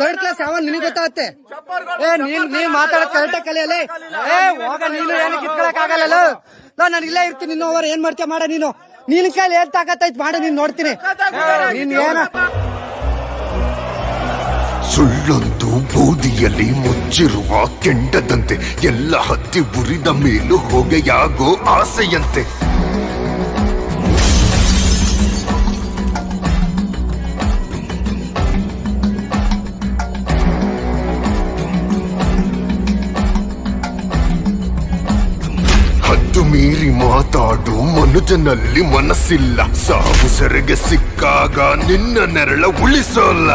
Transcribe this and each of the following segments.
Third class ಯಾವ ನಿನಗೆ ಗೊತ್ತಾಗುತ್ತೆ. ನೀನ್ ಮಾತಾಡೋದ್ ಕರೆಕ್ಟಾಗಿ ಕಲಿಯಲಿ. ಹೋಗ ನೀನು ಏನು ಕಿತ್ಕೊಳಕ್ ಆಗಲ್ಲ. ನಾನು ಇಲ್ಲೇ ಇರ್ತೀನಿ. ಇನ್ನು ಓವರ್ ಏನ್ ಮಾಡ್ತೀಯ ಮಾಡ. ನೀನ್ ಕೈಲಿ ಏನ್ ತಾಕತ್ತೈತ್ ಮಾಡ. ನೀನ್ ನೋಡ್ತೀನಿ ನೀನ್ ಏನ. ಸುಳ್ಳೊಂದು ಬೂದಿಯಲ್ಲಿ ಮುಚ್ಚಿರುವ ಕೆಂಡದಂತೆ, ಎಲ್ಲ ಹತ್ತಿ ಉರಿದ ಮೇಲೂ ಹೊಗೆಯಾಗೋ ಆಸೆಯಂತೆ. ಹದ್ದು ಮೀರಿ ಮಾತಾಡು ಮನುಜನಲ್ಲಿ ಮನಸ್ಸಿಲ್ಲ. ಸಾವು ಸೆರೆಗೆ ಸಿಕ್ಕಾಗ ನಿನ್ನ ನೆರಳ ಉಳಿಸೋಲ್ಲ.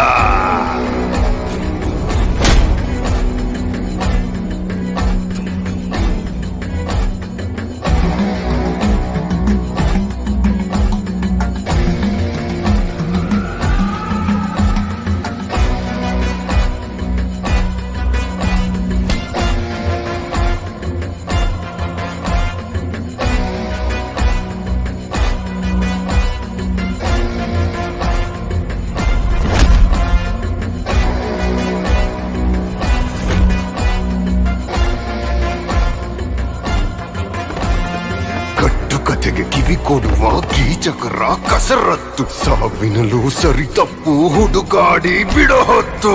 ಕಥೆಗೆ ಕಿವಿ ಕೊಡುವ ಕೀಚಕರ ಕಸರತ್ತು, ಸಾವಿನಲ್ಲೂ ಸರಿ ತಪ್ಪು ಹುಡುಕಾಡಿ ಬಿಡೋ ಹೊತ್ತು.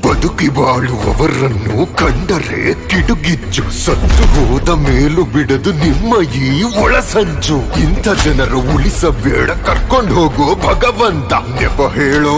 ಬದುಕಿ ಬಾಳುವವರನ್ನು ಕಂಡರೆ ಕಿಡುಗಿಚ್ಚು, ಸತ್ತು ಹೋದ ಮೇಲೂ ಬಿಡದು ನಿಮ್ಮ ಈ ಒಳಸಂಚು. ಇಂಥ ಜನರು ಉಳಿಸಬೇಡ, ಕರ್ಕೊಂಡು ಹೋಗೋ ಭಗವಂತ. ನೆಪ ಹೇಳೋ